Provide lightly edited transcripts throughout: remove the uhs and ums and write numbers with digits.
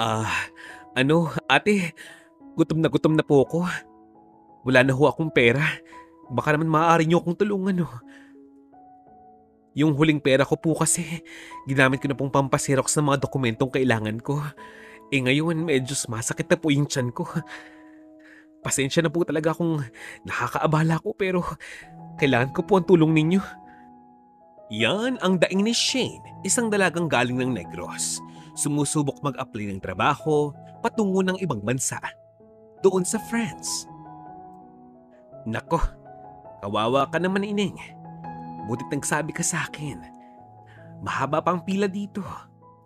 Ah, ate, gutom na po ako. Wala na ho akong pera. Baka naman maaari niyo akong tulungan, oh. Yung huling pera ko po kasi, ginamit ko na pong pampaxerox ng mga dokumentong kailangan ko. Ngayon medyo sumasakit na po yung tiyan ko. Pasensya na po talaga kung nakakaabala ko pero kailangan ko po ang tulong ninyo. Yan ang daing ni Shane, isang dalagang galing ng Negros. Sumusubok mag-apply ng trabaho patungo ng ibang bansa, doon sa France. Nako, kawawa ka naman, Ineng. Butit nagsabi ka sa akin. Mahaba pang pila dito.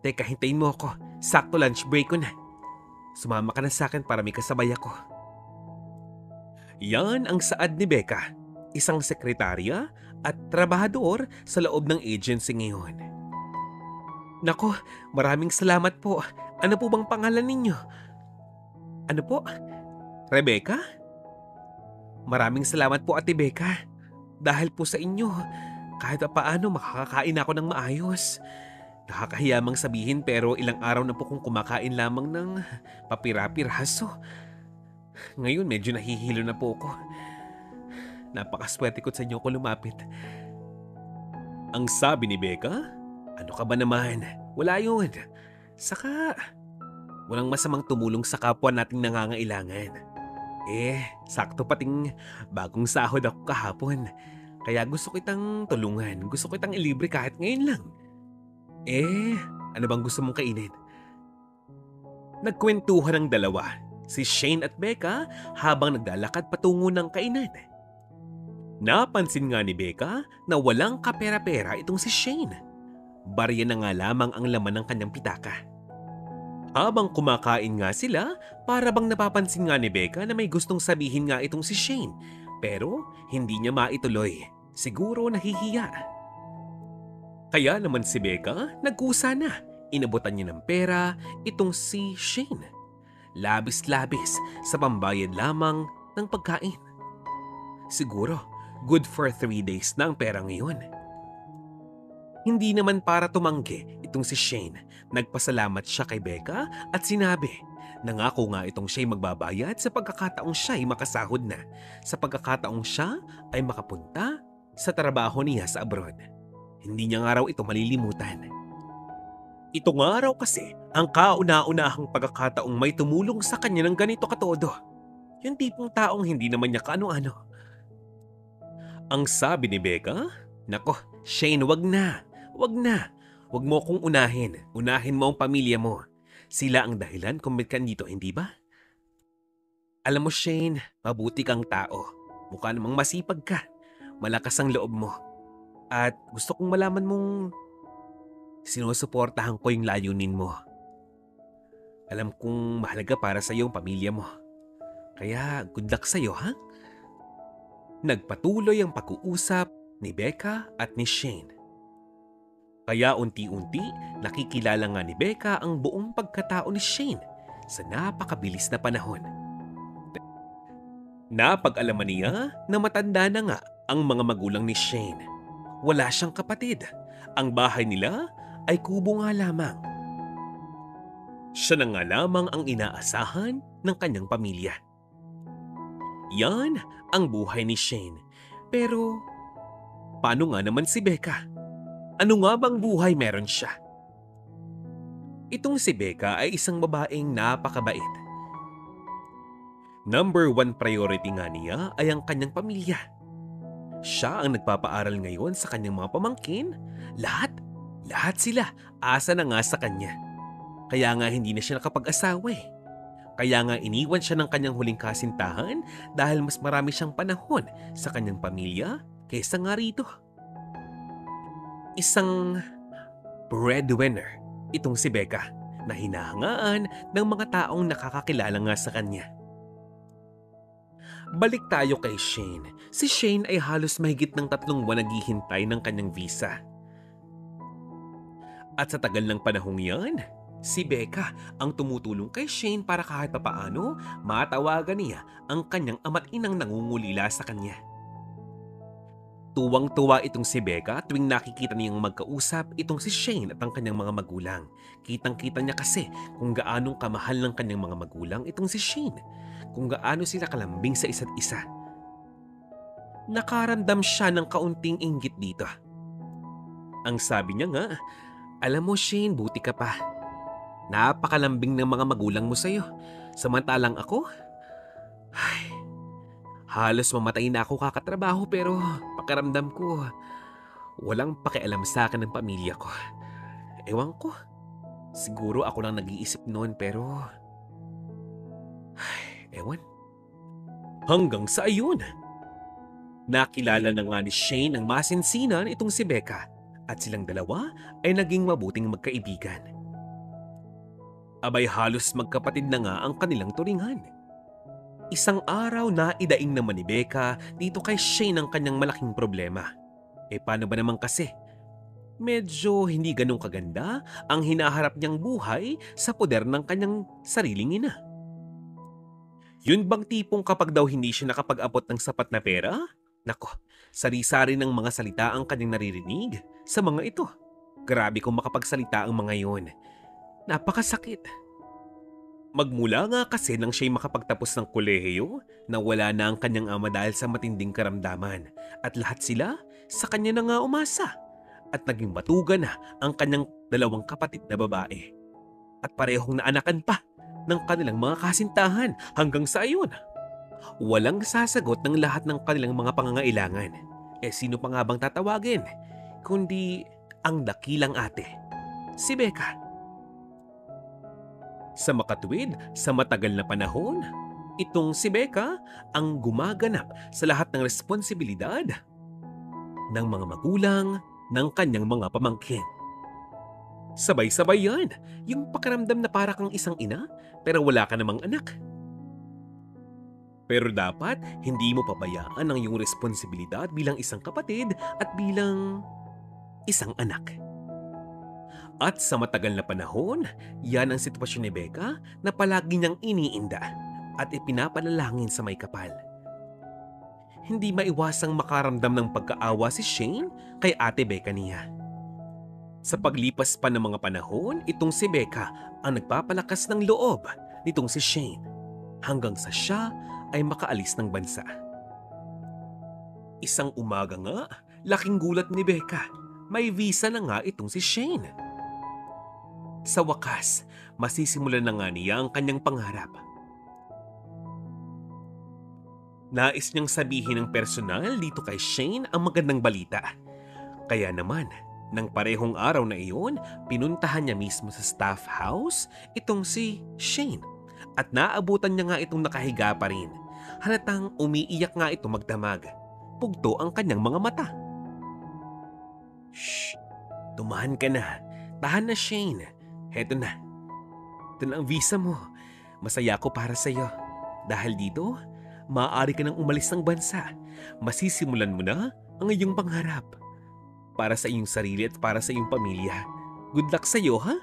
Teka, hintayin mo ako. Sakto lunch break ko na. Sumama ka na sa akin para may kasabay ako. Yan ang saad ni Becca, isang sekretarya at trabahador sa loob ng agency ngayon. Nako, maraming salamat po. Ano po bang pangalan ninyo? Ano po? Rebecca? Maraming salamat po, Ate Becca. Dahil po sa inyo, kahit pa paano makakakain ako ng maayos. Nakakahiya mang sabihin pero ilang araw na po kong kumakain lamang ng papira-piraso. Ngayon medyo nahihilo na po ako. Napakaswerte ko sa inyo ko lumapit. Ang sabi ni Becca, ano ka ba naman? Wala yun. Saka, walang masamang tumulong sa kapwa nating nangangailangan. Sakto pating bagong sahod ako kahapon. Kaya gusto kitang tulungan. Gusto kitang ilibre kahit ngayon lang. Ano bang gusto mong kainin? Nagkwentuhan ang dalawa, si Shane at Becca, habang naglalakad patungo ng kainan. Napansin nga ni Becca na walang kapera-pera itong si Shane. Barya na nga lamang ang laman ng kanyang pitaka. Habang kumakain nga sila, para bang napapansin nga ni Becca na may gustong sabihin nga itong si Shane, pero hindi niya maituloy. Siguro nahihiya. Kaya naman si Becca nagkusa na. Inabutan niya ng pera itong si Shane. Labis-labis sa pambayad lamang ng pagkain. Siguro, good for 3 days na ang pera ngayon. Hindi naman para tumanggi itong si Shane. Nagpasalamat siya kay Becca at sinabi, nangako nga itong siya'y magbabayad sa pagkakataong siya'y makasahod na, sa pagkakataong siya ay makapunta sa trabaho niya sa abroad. Hindi niya nga raw ito malilimutan. Ito nga raw kasi ang kauna-unahang pagkakataong may tumulong sa kanya ng ganito katodo. Yung tipong taong hindi naman niya kaano-ano. Ang sabi ni Becca, nako, Shane, wag na. Wag na. Wag mo kong unahin. Unahin mo ang pamilya mo. Sila ang dahilan kung ba't ka dito, hindi ba? Alam mo, Shane, mabuti kang tao. Mukha namang masipag ka. Malakas ang loob mo. At gusto kong malaman mong sinusuportahan ko yung layunin mo. Alam kong mahalaga para sa iyo ang pamilya mo. Kaya good luck sa iyo, ha? Nagpatuloy ang pag-uusap ni Becca at ni Shane. Kaya unti-unti nakikilala nga ni Becca ang buong pagkatao ni Shane sa napakabilis na panahon. Napag-alaman niya na matanda na nga ang mga magulang ni Shane. Wala siyang kapatid. Ang bahay nila ay kubo nga lamang. Siya na nga lamang ang inaasahan ng kanyang pamilya. Yan ang buhay ni Shane. Pero paano nga naman si Becca? Ano nga bang buhay meron siya? Itong si Becca ay isang babaeng napakabait. Number 1 priority nga niya ay ang kanyang pamilya. Siya ang nagpapaaral ngayon sa kanyang mga pamangkin. Lahat sila asa na nga sa kanya. Kaya nga hindi na siya nakapag-asawa eh. Kaya nga iniwan siya ng kanyang huling kasintahan dahil mas marami siyang panahon sa kanyang pamilya kaysa nga rito. Isang breadwinner itong si Becca na hinahangaan ng mga taong nakakakilala nga sa kanya. Balik tayo kay Shane. Si Shane ay halos mahigit ng 3 buwan naghihintay ng kanyang visa. At sa tagal ng panahong yan, si Becca ang tumutulong kay Shane para kahit papaano matawagan niya ang kanyang ama't inang nangungulila sa kanya. Tuwang-tuwa itong si Becca tuwing nakikita niyang magkausap itong si Shane at ang kanyang mga magulang. Kitang-kita niya kasi kung gaanong kamahal ng kanyang mga magulang itong si Shane, kung gaano sila kalambing sa isa't isa. Nakaramdam siya ng kaunting inggit dito. Ang sabi niya nga, "Alam mo Shane, buti ka pa. Napakalambing ng mga magulang mo sa'yo. Samantalang ako, ay, halos mamatay na ako kakatrabaho pero pakiramdam ko, walang pakialam sa akin ng pamilya ko. Ewan ko, siguro ako lang nag-iisip noon pero, ewan." Hanggang sa ayun, nakilala na nga ni Shane ang masinsinan itong si Becca at silang dalawa ay naging mabuting magkaibigan. Abay halos magkapatid na nga ang kanilang turingan. Isang araw na idaing naman ni Becca dito kay Shane ang kanyang malaking problema. Paano ba naman kasi? Medyo hindi ganun kaganda ang hinaharap niyang buhay sa poder ng kanyang sariling ina. Yun bang tipong kapag daw hindi siya nakapag-abot ng sapat na pera? Nako, sari-sari ng mga salita ang kanyang naririnig sa mga ito. Grabe kung makapagsalita ang mga yun. Napakasakit. Magmula nga kasi nang siya'y makapagtapos ng kolehiyo, nawala na ang kanyang ama dahil sa matinding karamdaman at lahat sila sa kanya na nga umasa at naging batugan na ang kanyang dalawang kapatid na babae at parehong naanakan pa ng kanilang mga kasintahan hanggang sa ayon. Walang sasagot ng lahat ng kanilang mga pangangailangan. Sino pa nga bang tatawagin kundi ang dakilang ate, si Becca. Sa makatuwid, sa matagal na panahon, itong si Becca ang gumaganap sa lahat ng responsibilidad ng mga magulang ng kanyang mga pamangkin. Sabay-sabay yan, yung pakiramdam na para kang isang ina pero wala ka namang anak. Pero dapat hindi mo pabayaan ang iyong responsibilidad bilang isang kapatid at bilang isang anak. At sa matagal na panahon, yan ang sitwasyon ni Becca na palagi niyang iniinda at ipinapanalangin sa may kapal. Hindi maiwasang makaramdam ng pagkaawa si Shane kay ate Becca niya. Sa paglipas pa ng mga panahon, itong si Becca ang nagpapalakas ng loob nitong si Shane hanggang sa siya ay makaalis ng bansa. Isang umaga nga, laking gulat ni Becca. May visa na nga itong si Shane. Sa wakas, masisimulan na nga niya ang kanyang pangarap. Nais niyang sabihin ng personal dito kay Shane ang magandang balita. Kaya naman, nang parehong araw na iyon, pinuntahan niya mismo sa staff house itong si Shane. At naabutan niya nga itong nakahiga pa rin. Halatang umiiyak nga ito magdamag. Pugto ang kanyang mga mata. "Shh! Tumahan ka na. Tahan na Shane. Heto na. Ito na ang visa mo. Masaya ako para sa iyo. Dahil dito, maaari ka nang umalis ng bansa. Masisimulan mo na ang iyong pangarap. Para sa iyong sarili at para sa iyong pamilya. Good luck sa iyo, ha?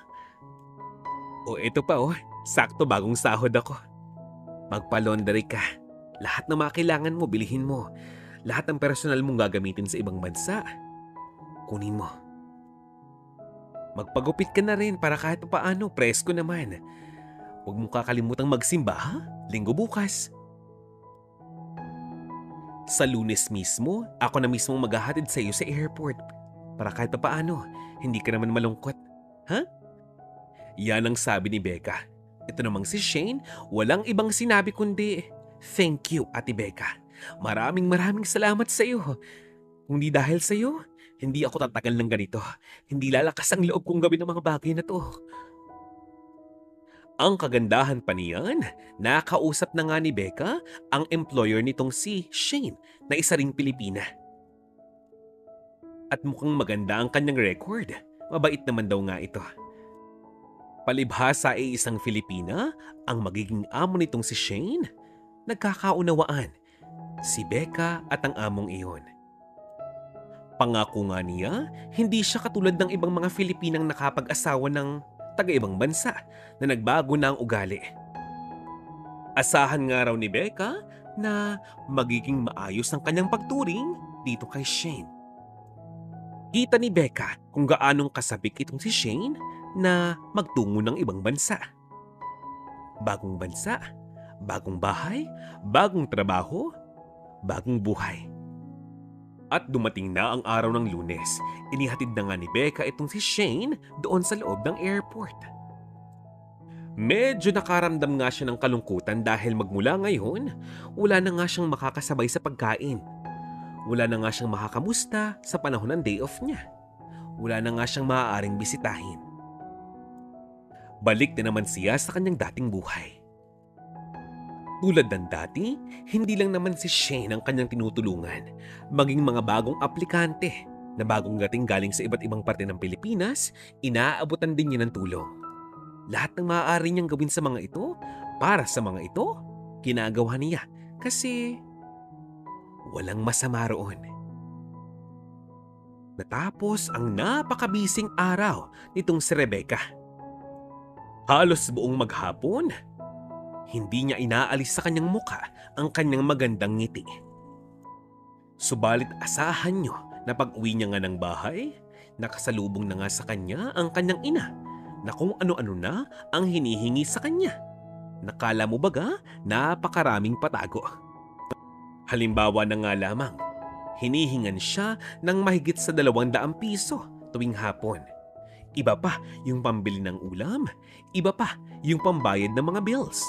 O eto pa sakto bagong sahod ako. Magpa-laundry ka. Lahat ng mga kailangan mo, bilihin mo. Lahat ng personal mong gagamitin sa ibang bansa, kunin mo. Magpagupit ka na rin para kahit paano, presko naman. Huwag mong kakalimutang magsimba, ha? Linggo bukas." Sa Lunes mismo, ako na mismo maghahatid sa iyo sa airport para kahit paano, hindi ka naman malungkot. Ha? Yan ang sabi ni Becca. Ito namang si Shane, walang ibang sinabi kundi, "Thank you, Ate Becca. Maraming salamat sa iyo. Kung di dahil sa iyo, hindi ako tatagal ng ganito. Hindi lalakas ang loob kong gawin ang mga bagay na to." Ang kagandahan pa niyan, nakausap na nga ni Becca ang employer nitong si Shane na isa ring Pilipina. At mukhang maganda ang kanyang record. Mabait naman daw nga ito. Palibhasa ay isang Filipina ang magiging amo nitong si Shane. Nagkakaunawaan si Becca at ang among iyon. Pangako nga niya, hindi siya katulad ng ibang mga Filipinang nakapag-asawa ng taga-ibang bansa na nagbago na ang ugali. Asahan nga raw ni Becca na magiging maayos ang kanyang pagturing dito kay Shane. Kita ni Becca kung gaanong kasabik itong si Shane na magtungo ng ibang bansa. Bagong bansa, bagong bahay, bagong trabaho, bagong buhay. At dumating na ang araw ng Lunes. Inihatid na nga ni Becca itong si Shane doon sa loob ng airport. Medyo nakaramdam nga siya ng kalungkutan dahil magmula ngayon, wala na nga siyang makakasabay sa pagkain. Wala na nga siyang makakamusta sa panahon ng day off niya. Wala na nga siyang maaaring bisitahin. Balik na naman siya sa kanyang dating buhay. Tulad ng dati, hindi lang naman si Shane ang kanyang tinutulungan, maging mga bagong aplikante na bagong dating galing sa iba't ibang parte ng Pilipinas, inaabutan din niya ng tulong. Lahat ng maaari niyang gawin sa mga ito, para sa mga ito, ginagawa niya kasi walang masama roon. Natapos ang napakabising araw nitong si Rebecca. Halos buong maghapon, hindi niya inaalis sa kanyang muka ang kanyang magandang ngiti. Subalit asahan niyo na pag-uwi niya nga ng bahay, nakasalubong na nga sa kanya ang kanyang ina na kung ano-ano na ang hinihingi sa kanya. Nakala mo baga napakaraming patago. Halimbawa na nga lamang, hinihingan siya ng mahigit sa 200 piso tuwing hapon. Iba pa yung pambili ng ulam, iba pa yung pambayad ng mga bills.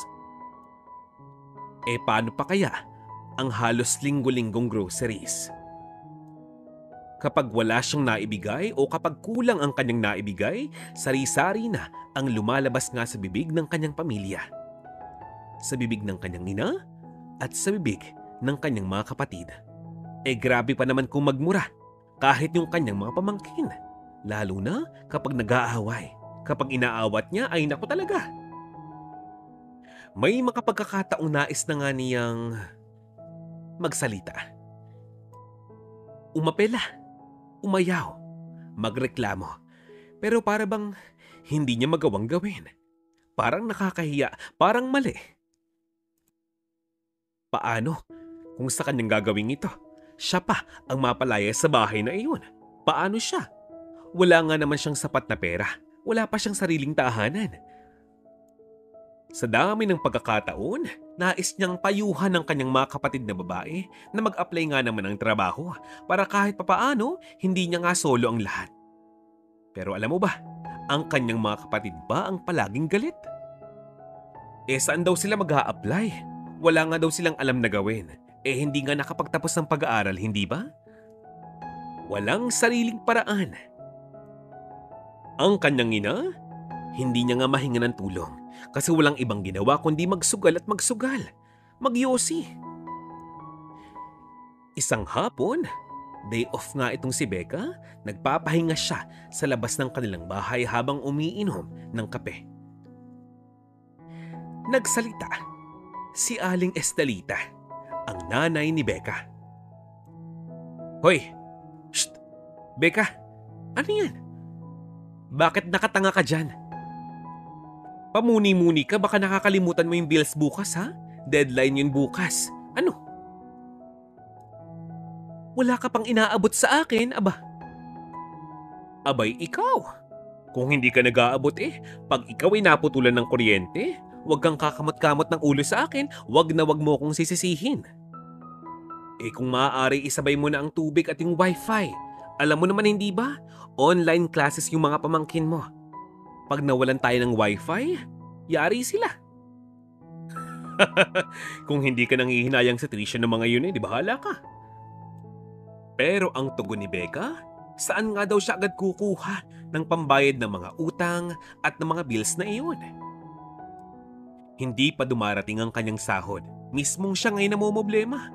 Paano pa kaya ang halos linggo-linggong groceries? Kapag wala siyang naibigay o kapag kulang ang kanyang naibigay, sari-sari na ang lumalabas nga sa bibig ng kanyang pamilya. Sa bibig ng kanyang ina at sa bibig ng kanyang mga kapatid. Grabe pa naman kung magmura kahit yung kanyang mga pamangkin. Lalo na kapag nag-aaway. Kapag inaawat niya ay naku talaga. May mga pagkakataong nais na nga niyang magsalita. Umapela, umayaw, magreklamo. Pero para bang hindi niya magawang gawin. Parang nakakahiya, parang mali. Paano kung sa kanyang gagawin ito, siya pa ang mapalaya sa bahay na iyon? Paano siya? Wala nga naman siyang sapat na pera. Wala pa siyang sariling tahanan. Sa dami ng pagkakataon, nais niyang payuhan ng kanyang mga kapatid na babae na mag-apply nga naman ng trabaho para kahit papaano hindi niya nga solo ang lahat. Pero alam mo ba, ang kanyang mga kapatid ba ang palaging galit? Saan daw sila mag-a-apply? Wala nga daw silang alam na gawin. Hindi nga nakapagtapos ng pag-aaral, hindi ba? Walang sariling paraan. Ang kanyang ina, hindi niya nga mahinga ng tulong kasi walang ibang ginawa kundi magsugal at magsugal. Magyosi. Isang hapon, day off nga itong si Becca, nagpapahinga siya sa labas ng kanilang bahay habang umiinom ng kape. Nagsalita si Aling Estelita, ang nanay ni Becca. Hoy! Shh! Becca! Ano yan? Bakit nakatanga ka dyan? Pamuni-muni ka, baka nakakalimutan mo yung bills bukas ha? Deadline yun bukas. Ano? Wala ka pang inaabot sa akin, aba? Abay, ikaw. Kung hindi ka nag-aabot pag ikaw ay naputulan ng kuryente, huwag kang kakamot-kamot ng ulo sa akin, wag na wag mo kong sisisihin. Kung maaari isabay mo na ang tubig at yung wifi. Alam mo naman hindi ba? Online classes yung mga pamangkin mo. Pag nawalan tayo ng wifi, yari sila. Kung hindi ka nanghihinayang sa tuition ng mga yun di bahala ka. Pero ang tugon ni Becca, saan nga daw siya agad kukuha ng pambayad ng mga utang at ng mga bills na iyon? Hindi pa dumarating ang kanyang sahod. Mismong siya ngayon namumblema.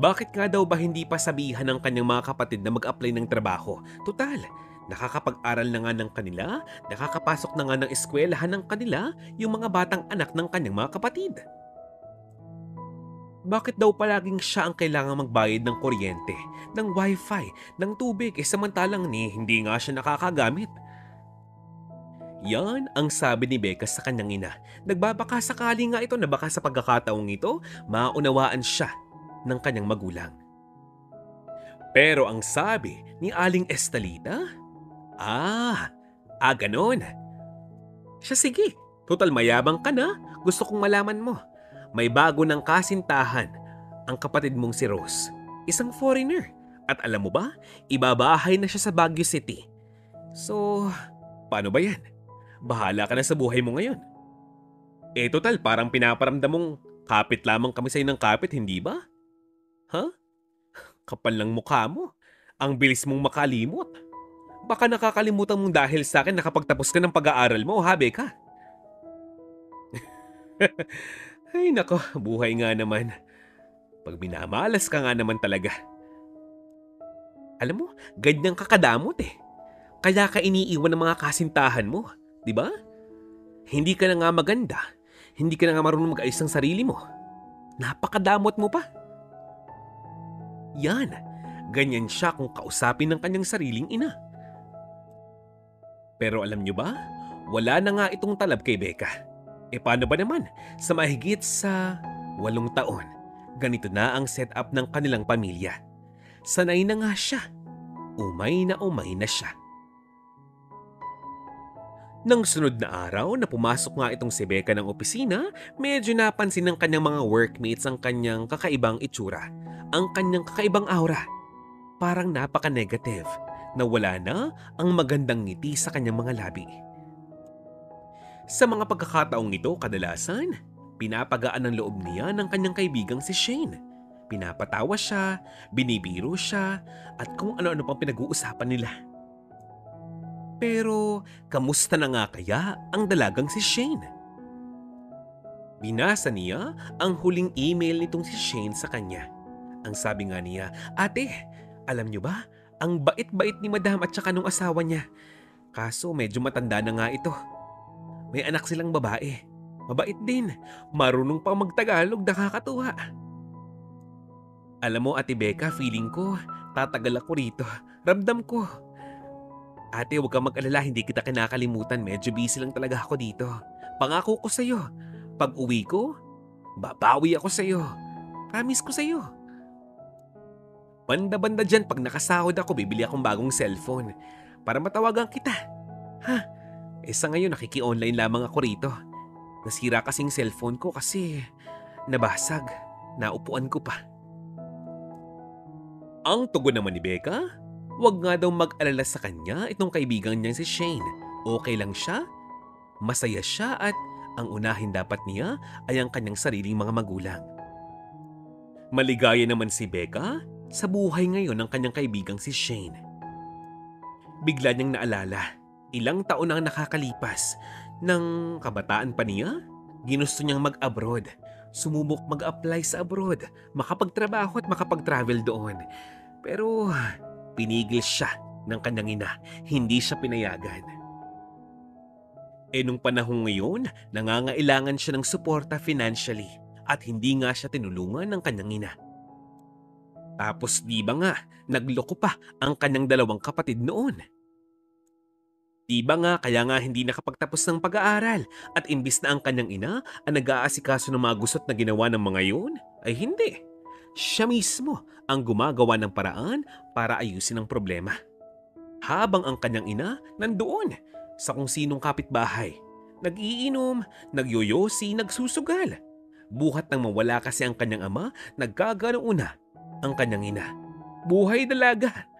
Bakit nga daw ba hindi pa sabihan ng kanyang mga kapatid na mag-apply ng trabaho? Tutal, nakakapag-aral na nga ng kanila, nakakapasok na nga ng eskwelahan ng kanila yung mga batang anak ng kanyang mga kapatid. Bakit daw palaging siya ang kailangang magbayad ng kuryente, ng wifi, ng tubig samantalang hindi nga siya nakakagamit? Yan ang sabi ni Becca sa kanyang ina. Nagbabaka sakali nga ito na baka sa pagkakataong ito, maunawaan siya ng kanyang magulang. Pero ang sabi ni Aling Estelita, ah, ganon. Siya sige, total mayabang ka na, gusto kong malaman mo. May bago ng kasintahan, ang kapatid mong si Rose, isang foreigner. At alam mo ba, ibabahay na siya sa Baguio City. So, paano ba yan? Bahala ka na sa buhay mo ngayon. Total, parang pinaparamdam mong kapit lamang kami sa'yo ng kapit, hindi ba? Ha? Kapal ng mukha mo. Ang bilis mong makalimot. Baka nakakalimutan mong dahil sa akin nakapagtapos ka ng pag-aaral mo, ha, Becca? Ay nako, buhay nga naman. Pag minamalas ka nga naman talaga. Alam mo, ganyang kakadamot eh. Kaya ka iniiwan ng mga kasintahan mo, di ba? Hindi ka na nga maganda. Hindi ka na nga marunong mag-ayos ng sarili mo. Napakadamot mo pa. Yan, ganyan siya kung kausapin ng kanyang sariling ina. Pero alam nyo ba, wala na nga itong talab kay Becca. Paano ba naman, sa mahigit sa 8 taon, ganito na ang setup ng kanilang pamilya. Sanay na nga siya. Umay na siya. Nang sunod na araw na pumasok nga itong si Becca ng opisina, medyo napansin ng kanyang mga workmates ang kanyang kakaibang itsura, ang kanyang kakaibang aura. Parang napaka-negative na wala na ang magandang ngiti sa kanyang mga labi. Sa mga pagkakataong ito, kadalasan, pinapagaan ng loob niya ng kanyang kaibigang si Shane. Pinapatawa siya, binibiro siya, at kung ano-ano pang pinag-uusapan nila. Pero, kamusta na nga kaya ang dalagang si Shane? Binasa niya ang huling email nitong si Shane sa kanya. Ang sabi nga niya, "Ate, alam niyo ba, ang bait-bait ni Madam at saka nung asawa niya. Kaso medyo matanda na nga ito. May anak silang babae. Mabait din, marunong pang magtagalog, nakakatuwa." Alam mo, Ate Becca, feeling ko, tatagal ako rito. Ramdam ko. Ate, huwag kang mag-alala, hindi kita kinakalimutan. Medyo busy lang talaga ako dito. Pangako ko sa'yo, pag uwi ko, babawi ako sa'yo. Promise ko sa'yo. Banda-banda dyan, pag nakasahod ako, bibili akong bagong cellphone para matawagan kita. Ha? Sa ngayon, nakiki-online lamang ako rito. Nasira kasing cellphone ko kasi nabasag. Naupuan ko pa. Ang tugon naman ni Becca, wag nga daw mag-alala sa kanya itong kaibigan niyang si Shane. Okay lang siya, masaya siya at ang unahin dapat niya ay ang kanyang sariling mga magulang. Maligaya naman si Becca sa buhay ngayon ng kanyang kaibigang si Shane. Bigla niyang naalala, ilang taon ang nakakalipas ng kabataan pa niya, ginusto niyang mag-abroad. Sumubok mag-apply sa abroad, makapagtrabaho at makapag-travel doon. Pero pinigil siya ng kanyang ina, hindi siya pinayagan. Nung panahon ngayon, nangangailangan siya ng suporta financially at hindi nga siya tinulungan ng kanyang ina. Tapos di ba nga, nagloko pa ang kanyang 2 kapatid noon. Di ba nga kaya nga hindi nakapagtapos ng pag-aaral at imbis na ang kanyang ina ang nag-aasikaso ng mga gusot na ginawa ng mga yun, ay hindi. Siya mismo ang gumagawa ng paraan para ayusin ang problema. Habang ang kanyang ina nandoon sa kung sinong kapitbahay, nag-iinom, nagyoyosi, nagsusugal. Buhat nang mawala kasi ang kanyang ama, nagkaganoon ang kanyang ina. Buhay dalaga.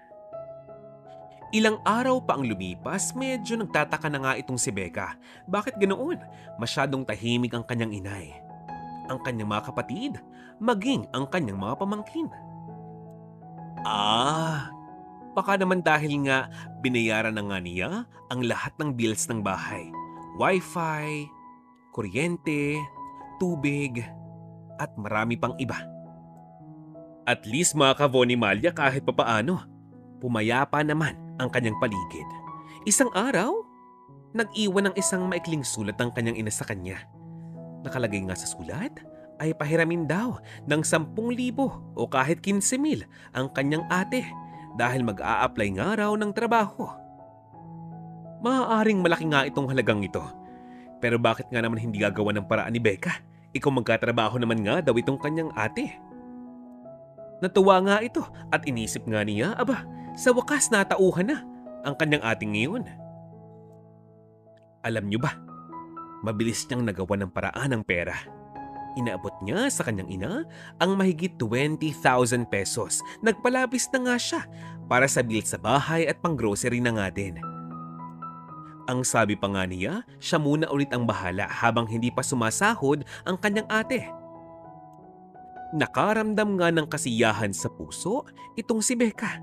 Ilang araw pa ang lumipas, medyo nagtataka na nga itong si Becca. Bakit ganoon? Masyadong tahimik ang kanyang inay, ang kanyang mga kapatid, maging ang kanyang mga pamangkin. Baka naman dahil nga binayaran na nga niya ang lahat ng bills ng bahay. Wi-Fi, kuryente, tubig, at marami pang iba. At least mga ka-Von Malia kahit papaano, pumayapa naman ang kanyang paligid. Isang araw, nag-iwan ng isang maikling sulat ng kanyang ina sa kanya. Nakalagay nga sa sulat ay pahiramin daw ng 10,000 o kahit 15,000 ang kanyang ate dahil mag-a-apply nga raw ng trabaho. Maaaring malaki nga itong halagang ito. Pero bakit nga naman hindi gagawa ng paraan ni Becca? Ikaw magkatrabaho naman nga daw itong kanyang ate. Natuwa nga ito at inisip nga niya, aba, sa wakas natauhan na ang kanyang ating ngayon. Alam niyo ba, mabilis niyang nagawa ng paraan ng pera. Inaabot niya sa kanyang ina ang mahigit 20,000 pesos. Nagpalabis na nga siya para sa bill sa bahay at pang-grocery na nga din. Ang sabi pa nga niya, siya muna ulit ang bahala habang hindi pa sumasahod ang kanyang ate. Nakaramdam nga ng kasiyahan sa puso itong si Becca.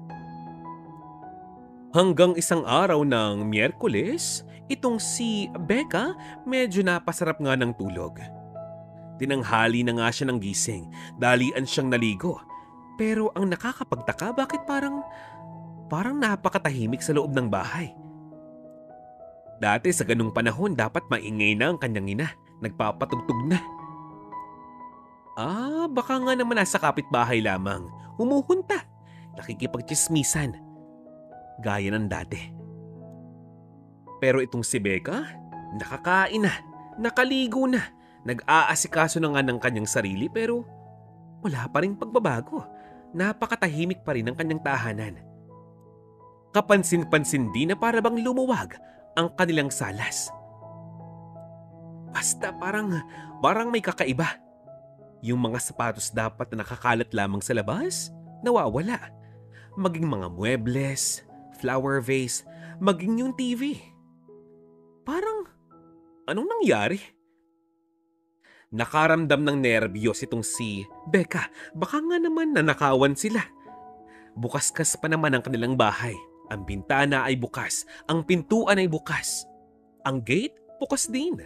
Hanggang isang araw ng Miyerkules, itong si Becca medyo napasarap nga ng tulog. Tinanghali na nga siya ng gising, dalian siyang naligo. Pero ang nakakapagtaka, bakit parang napakatahimik sa loob ng bahay. Dati sa ganung panahon dapat maingay na ang kanyang ina, nagpapatugtog na. Baka nga naman nasa kapitbahay lamang, humuhunta, nakikipagtsismisan, gaya ng dati. Pero itong si Becca, nakakain na, nakaligo na, nag-aasikaso na nga ng kanyang sarili pero wala pa ring pagbabago. Napakatahimik pa rin ang kanyang tahanan. Kapansin-pansin din na para bang lumuwag ang kanilang salas. Basta parang may kakaiba. Yung mga sapatos dapat na nakakalat lamang sa labas, nawawala. Maging mga muebles, flower vase, maging yung TV. Parang, anong nangyari? Nakaramdam ng nerbiyos itong si Becca. Baka nga naman nanakawan sila. Bukas-kas pa naman ang kanilang bahay. Ang bintana ay bukas. Ang pintuan ay bukas. Ang gate, bukas din.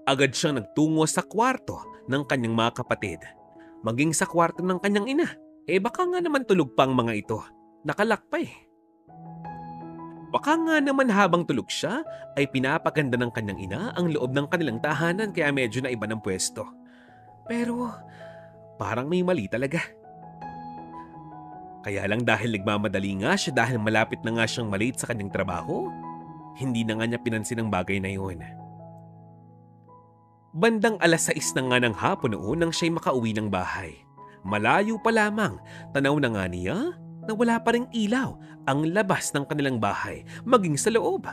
Agad siyang nagtungo sa kwarto ng kanyang mga kapatid. Maging sa kwarto ng kanyang ina. Baka nga naman tulog pa ang mga ito. Nakalak pa eh. Baka nga naman habang tulog siya ay pinapaganda ng kanyang ina ang loob ng kanilang tahanan kaya medyo naiba ng pwesto. Pero parang may mali talaga. Kaya lang dahil nagmamadali nga siya dahil malapit na nga siyang malate sa kanyang trabaho, hindi na nga niya pinansin ang bagay na yun. Bandang 6:00 na nga ng hapon noon nang siya'y makauwi ng bahay. Malayo pa lamang, tanaw na nga niya na wala pa ring ilaw ang labas ng kanilang bahay, maging sa loob.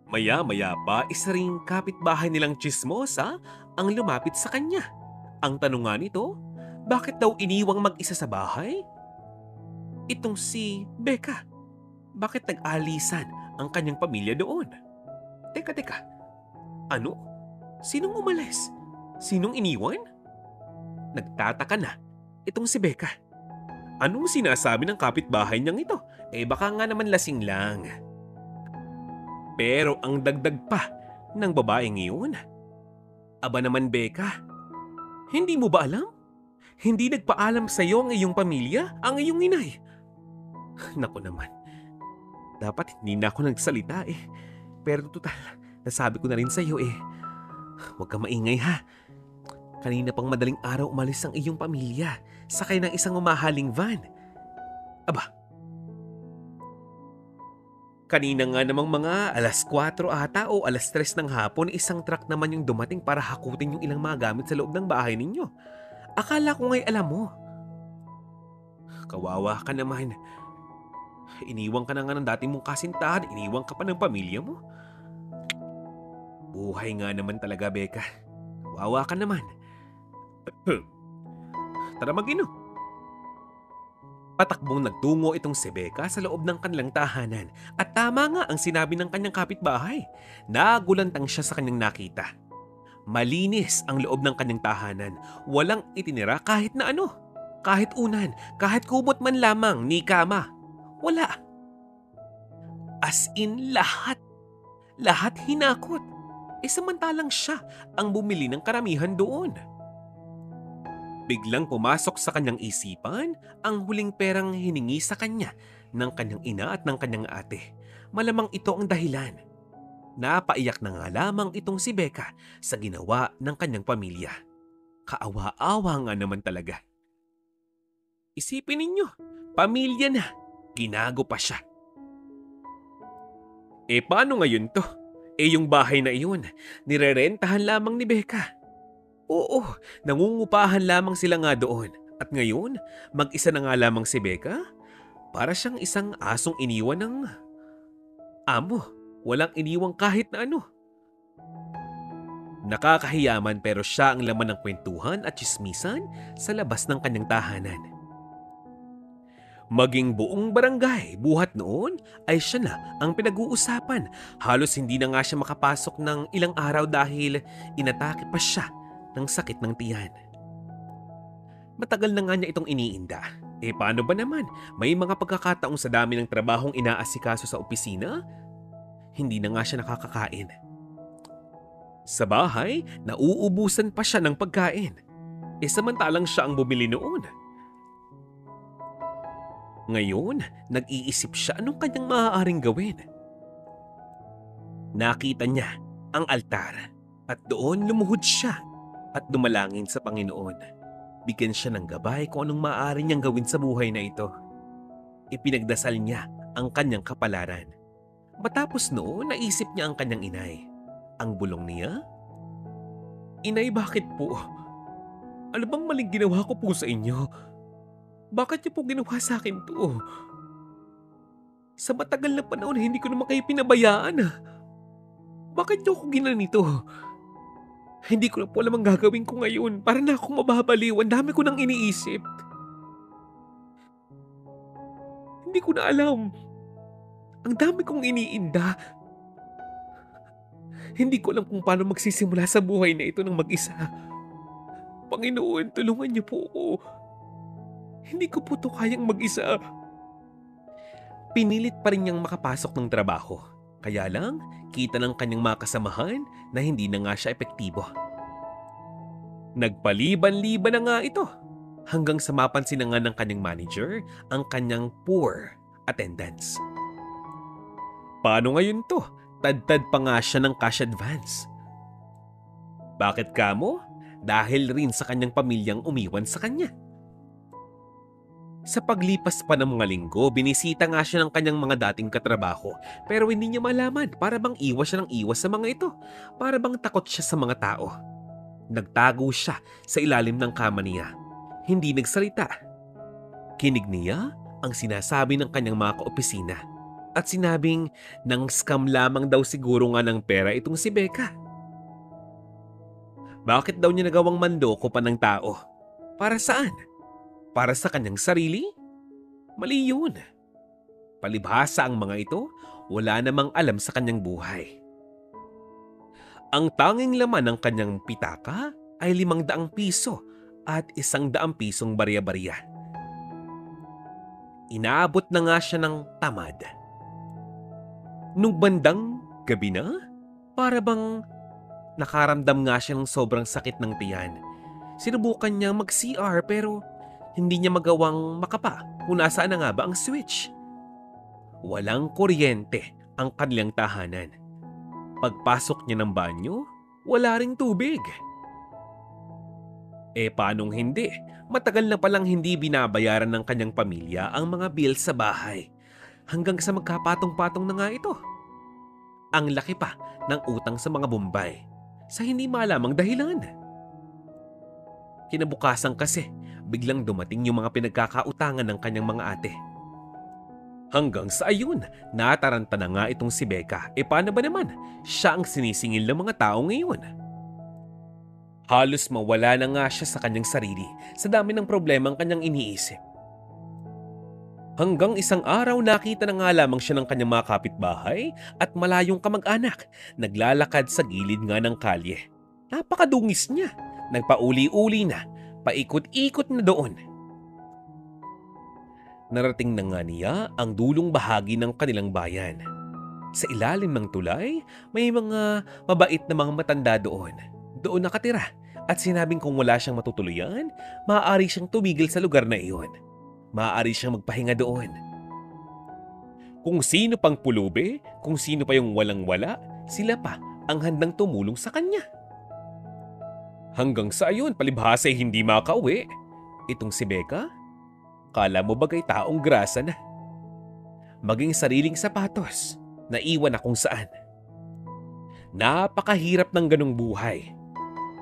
Maya-maya pa, isa ring kapitbahay nilang tsismosa ang lumapit sa kanya. Ang tanong nga nito, bakit daw iniwang mag-isa sa bahay? Itong si Becca, bakit nag-alisan ang kanyang pamilya doon? Teka, ano? Sinong umalis? Sinong iniwan? Nagtataka na itong si Becca. Anong sinasabi ng kapitbahay niyang ito? Baka nga naman lasing lang. Pero ang dagdag pa ng babaeng iyon. Aba naman Becca, hindi mo ba alam? Hindi nagpaalam sa iyo ang iyong pamilya, ang iyong inay. Naku naman, dapat hindi na ako nagsalita eh. Pero total, nasabi ko na rin sa iyo eh. Huwag ka maingay ha. Kanina pang madaling araw umalis ang iyong pamilya, sakay ng isang mamahaling van. Aba, kanina nga namang mga 4:00 ata o 3:00 ng hapon, isang truck naman yung dumating para hakutin yung ilang mga gamit sa loob ng bahay ninyo. Akala ko nga'y alam mo. Kawawa ka naman. Iniwan ka na nga ng dati mong kasintahan, iniwan ka pa ng pamilya mo. Buhay nga naman talaga, Becca. Kawawa ka naman. Tara mag-inom. Patakbong nagtungo itong si Becca sa loob ng kanilang tahanan at tama nga ang sinabi ng kanyang kapitbahay. Nagulantang siya sa kanyang nakita. Malinis ang loob ng kanyang tahanan. Walang itinira kahit na ano. Kahit unan, kahit kubot man lamang ni kama. Wala. As in lahat. Lahat hinakot. Samantalang siya ang bumili ng karamihan doon. Biglang pumasok sa kanyang isipan ang huling perang hiningi sa kanya ng kanyang ina at ng kanyang ate. Malamang ito ang dahilan. Napaiyak na nga lamang itong si Becca sa ginawa ng kanyang pamilya. Kaawa-awa nga naman talaga. Isipin ninyo, pamilya na, ginago pa siya. Paano ngayon to? Yung bahay na iyon, nirerentahan lamang ni Becca. Oo, nangungupahan lamang sila nga doon At ngayon, mag-isa na nga lamang si Becca, para siyang isang asong iniwan ng amo. Walang iniwang kahit na ano. Nakakahiyaman pero siya ang laman ng kwentuhan at tsismisan sa labas ng kanyang tahanan. Maging buong barangay buhat noon ay siya na ang pinag-uusapan. Halos hindi na nga siya makapasok ng ilang araw dahil inatake pa siya ng sakit ng tiyan. Matagal na nga niya itong iniinda. Paano ba naman? May mga pagkakataong sa dami ng trabahong inaasikaso sa opisina, hindi na nga siya nakakakain. Sa bahay, nauubusan pa siya ng pagkain. Samantalang siya ang bumili noon. Ngayon, nag-iisip siya anong kanyang maaaring gawin. Nakita niya ang altar at doon lumuhod siya at dumalangin sa Panginoon. Bigyan siya ng gabay kung anong maaari niyang gawin sa buhay na ito. Ipinagdasal niya ang kanyang kapalaran. Matapos noon, naisip niya ang kanyang inay. Ang bulong niya, "Inay, bakit po? Ano bang maling ginawa ko po sa inyo? Bakit niyo po ginawa sa akin to? Sa matagal na panahon, hindi ko naman kayo pinabayaan. Bakit niyo ako ginanito? Hindi ko na po alam ang gagawin ko ngayon. Para na akong mababaliw. Ang dami ko nang iniisip. Hindi ko na alam. Ang dami kong iniinda. Hindi ko alam kung paano magsisimula sa buhay na ito ng mag-isa. Panginoon, tulungan niyo po ako. Hindi ko po to kayang mag-isa." Pinilit pa rin niyang makapasok ng trabaho. Kaya lang, kita ng kanyang mga kasamahan na hindi na nga siya epektibo. Nagpaliban-liban na nga ito hanggang sa mapansin na nga ng kanyang manager ang kanyang poor attendance. Paano ngayon to? Tad-tad pa nga siya ng cash advance. Bakit kamo? Dahil rin sa kanyang pamilyang umiwan sa kanya. Sa paglipas pa ng mga linggo, binisita nga siya ng kanyang mga dating katrabaho pero hindi niya malaman, para bang iwas siya ng iwas sa mga ito. Para bang takot siya sa mga tao. Nagtago siya sa ilalim ng kama niya. Hindi nagsalita. Kinig niya ang sinasabi ng kanyang mga kaopisina at sinabing nang scam lamang daw siguro nga ng pera itong si Becca. Bakit daw niya nagawang mandoko pa ng tao? Para saan? Para sa kanyang sarili? Mali yun. Palibhasa ang mga ito, wala namang alam sa kanyang buhay. Ang tanging laman ng kanyang pitaka ay 500 piso at 100 pisong barya-barya. Inaabot na nga siya ng tamad. Nung bandang gabi na, para bang nakaramdam nga siya ng sobrang sakit ng tiyan. Sinubukan niya mag-CR pero hindi niya magawang makapa kung nasaan na nga ba ang switch. Walang kuryente ang kanilang tahanan. Pagpasok niya ng banyo, wala ring tubig. Paanong hindi? Matagal na palang hindi binabayaran ng kanyang pamilya ang mga bill sa bahay. Hanggang sa magkapatong-patong na nga ito. Ang laki pa ng utang sa mga Bombay sa hindi malamang dahilan. Kinabukasan kasi, biglang dumating yung mga pinagkakautangan ng kanyang mga ate. Hanggang sa ayun, nataranta na nga itong si Becca. Paano ba naman? Siya ang sinisingil ng mga tao ngayon. Halos mawala na nga siya sa kanyang sarili sa dami ng problema ang kanyang iniisip. Hanggang isang araw nakita na nga lamang siya ng kanyang mga kapitbahay at malayong kamag-anak naglalakad sa gilid nga ng kalye. Napakadungis niya. Nagpauli-uli na, paikot-ikot na doon. Narating na nga niya ang dulong bahagi ng kanilang bayan. Sa ilalim ng tulay, may mga mabait na mga matanda doon. Doon nakatira at sinabing kung wala siyang matutuluyan, maaari siyang tumigil sa lugar na iyon. Maaari siyang magpahinga doon. Kung sino pang pulube, kung sino pa yung walang-wala, sila pa ang handang tumulong sa kanya. Hanggang sa ayun, palibhasa ay hindi makauwi. Itong si Becca, kala mo bagay taong grasa na. Maging sariling sapatos, naiwan na kung saan. Napakahirap ng ganong buhay.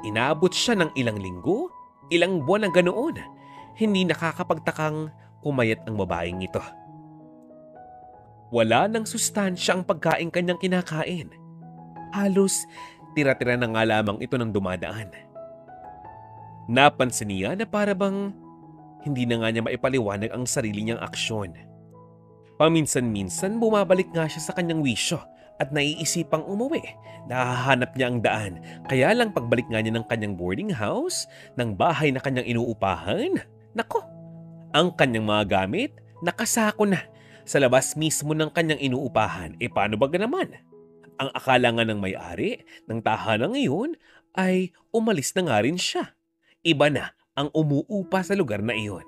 Inabot siya ng ilang linggo, ilang buwan na ganoon. Hindi nakakapagtakang pumayat ang babaeng ito. Wala ng sustansya ang pagkain kanyang kinakain. Halos tira-tira na nga lamang ito ng dumadaan. Napansin niya na para bang hindi na nga niya maipaliwanag ang sarili niyang aksyon. Paminsan-minsan bumabalik nga siya sa kanyang wisyo at naiisipang umuwi. Nahahanap niya ang daan. Kaya lang pagbalik nga niya ng kanyang boarding house, ng bahay na kanyang inuupahan, nako, ang kanyang mga gamit nakasako na sa labas mismo ng kanyang inuupahan. E paano ba naman? Ang akala nga ng may-ari ng tahanan ngayon ay umalis na nga rin siya. Iba na ang umuupa sa lugar na iyon.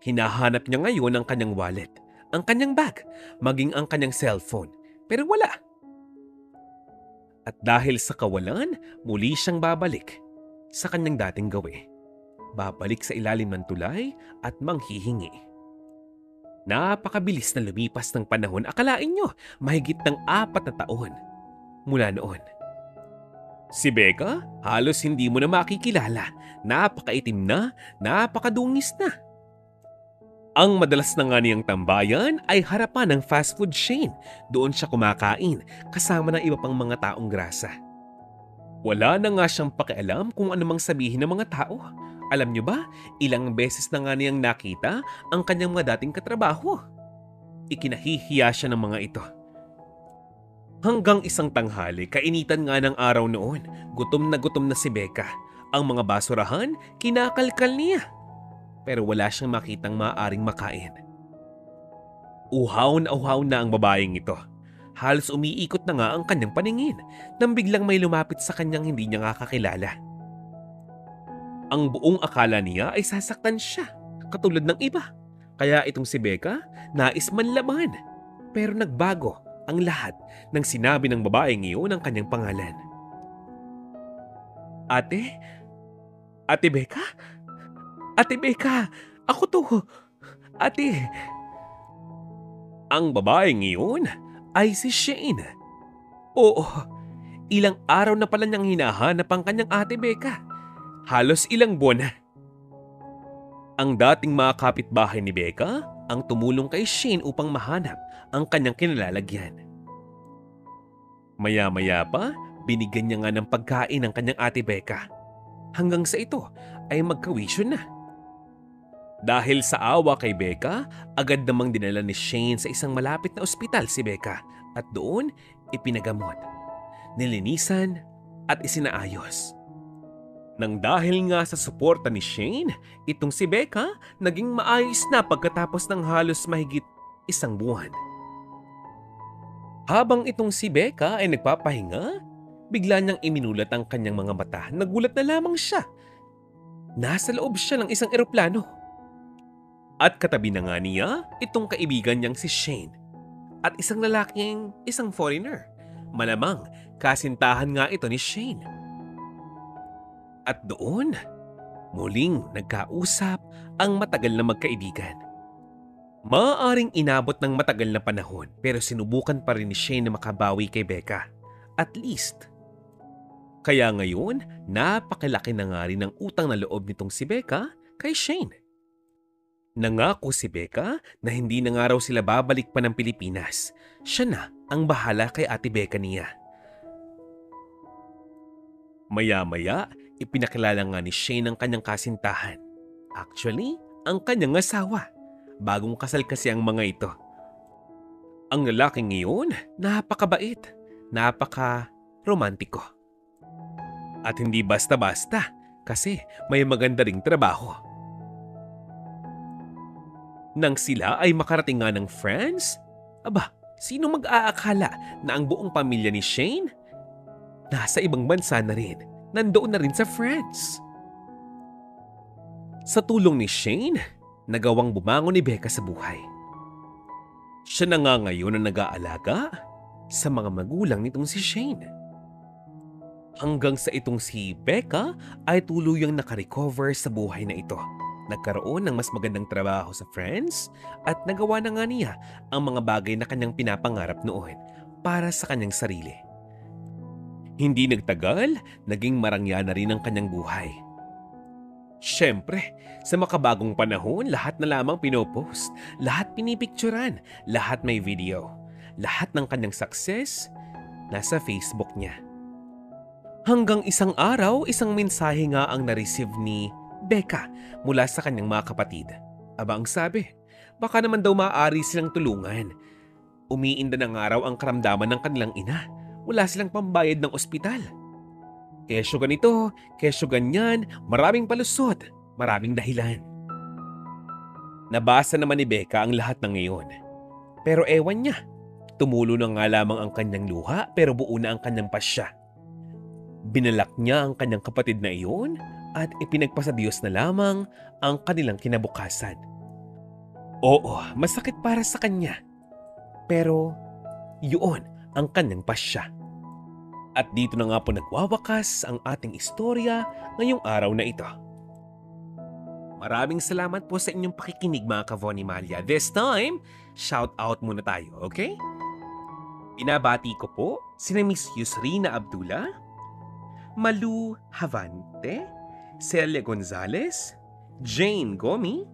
Hinahanap niya ngayon ang kanyang wallet, ang kanyang bag, maging ang kanyang cellphone. Pero wala. At dahil sa kawalan, muli siyang babalik sa kanyang dating gawi. Babalik sa ilalim ng tulay at manghihingi. Napakabilis na lumipas ng panahon. Akalain nyo, mahigit ng 4 na taon mula noon. Si Becca, halos hindi mo na makikilala. Napakaitim na, napakadungis na. Ang madalas na nga niyang tambayan ay harapan ng fast food chain. Doon siya kumakain kasama ng iba pang mga taong grasa. Wala na nga siyang pakialam kung anumang sabihin ng mga tao. Alam niyo ba, ilang beses na nga niyang nakita ang kanyang mga dating katrabaho. Ikinahihiya siya ng mga ito. Hanggang isang tanghali, kainitan nga ng araw noon, gutom na si Becca. Ang mga basurahan, kinakalkal niya. Pero wala siyang makitang maaaring makain. Uhaw na ang babaeng ito. Halos umiikot na nga ang kanyang paningin nang biglang may lumapit sa kanyang hindi niya nga kakilala. Ang buong akala niya ay sasaktan siya, katulad ng iba. Kaya itong si Becca, nais manlaban. Pero nagbago ang lahat nang sinabi ng babaeng iyon ang kanyang pangalan. Ate? Ate Becca? Ate Becca! Ako to! Ate! Ang babaeng iyon ay si Shane. Oo, ilang araw na pala niyang hinahanap ang kanyang ate Becca. Halos ilang buwan na. Ang dating mga kapitbahay ni Becca ang tumulong kay Shane upang mahanap ang kanyang kinalalagyan. Maya-maya pa, binigyan niya nga ng pagkain ang kanyang ate Becca. Hanggang sa ito ay magkawisyo na. Dahil sa awa kay Becca, agad namang dinala ni Shane sa isang malapit na ospital si Becca at doon ipinagamot, nilinisan at isinaayos. Nang dahil nga sa suporta ni Shane, itong si Becca naging maayos na pagkatapos ng halos mahigit 1 buwan. Habang itong si Becca ay nagpapahinga, bigla niyang iminulat ang kanyang mga mata. Nagulat na lamang siya. Nasa loob siya ng isang eroplano. At katabi na nga niya itong kaibigan niyang si Shane at isang lalaking isang foreigner. Malamang kasintahan nga ito ni Shane. At doon, muling nagkausap ang matagal na magkaibigan. Maaaring inabot ng matagal na panahon pero sinubukan pa rin ni Shane na makabawi kay Becca. At least. Kaya ngayon, napakalaki na nga rin ang utang na loob nitong si Becca kay Shane. Nangako si Becca na hindi na nga raw sila babalik pa ng Pilipinas. Siya na ang bahala kay ate Becca niya. Maya-maya, ipinakilala nga ni Shane ang kanyang kasintahan. Actually, ang kanyang asawa. Bagong kasal kasi ang mga ito. Ang lalaking ngayon, napakabait, napaka-romantiko. At hindi basta-basta kasi may maganda ring trabaho. Nang sila ay makarating nga ng France, aba, sino mag-aakala na ang buong pamilya ni Shane nasa ibang bansa na rin, nandoon na rin sa France. Sa tulong ni Shane, nagawang bumangon ni Becca sa buhay. Siya na nga ngayon ang nag-aalaga sa mga magulang nitong si Shane. Hanggang sa itong si Becca ay tuluyang nakarecover sa buhay na ito. Nagkaroon ng mas magandang trabaho sa France at nagawa na nga niya ang mga bagay na kanyang pinapangarap noon para sa kanyang sarili. Hindi nagtagal, naging marangya na rin ang kanyang buhay. Siyempre, sa makabagong panahon, lahat na lamang pinopost, lahat pinipicturan, lahat may video. Lahat ng kanyang success, nasa Facebook niya. Hanggang isang araw, isang mensahe nga ang na-receive ni Becca mula sa kanyang mga kapatid. Aba ang sabi, baka naman daw maaari silang tulungan. Umiinda ng araw ang karamdaman ng kanilang ina. Wala silang pambayad ng ospital. Kesyo ganito, kesyo ganyan, maraming palusot, maraming dahilan. Nabasa naman ni Becca ang lahat ng ngayon. Pero ewan niya, tumulo na nga lamang ang kanyang luha pero buo na ang kanyang pasya. Binalak niya ang kanyang kapatid na iyon at ipinagpasa Diyos na lamang ang kanilang kinabukasan. Oo, masakit para sa kanya. Pero yun ang kanyang pasya. At dito na nga po nagwawakas ang ating istorya ngayong araw na ito. Maraming salamat po sa inyong pakikinig mga ka-Vonimalia. This time, shout out muna tayo, okay? Binabati ko po sina Miss Yusrina Abdullah, Malu Havante, Celia Gonzalez, Jane Gomi,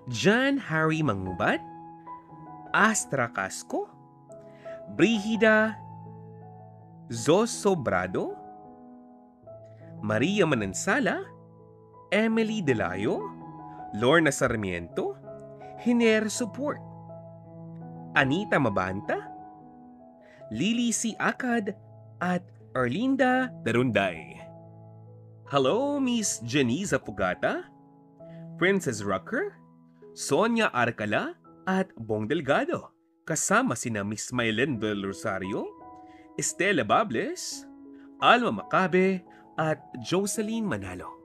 John Harry Mangubat, Astra Casco, Brigida Zosobrado, Maria Manansala, Emily Delayo, Lorna Sarmiento, Hiner Support, Anita Mabanta, Lily C. Akad, at Erlinda Darunday. Hello, Miss Jeniza Pugata, Princess Rucker, Sonia Arcala, at Bong Delgado. Kasama sina Miss Mailen del Rosario, Estela Bables, Alma Macabe, at Jocelyn Manalo.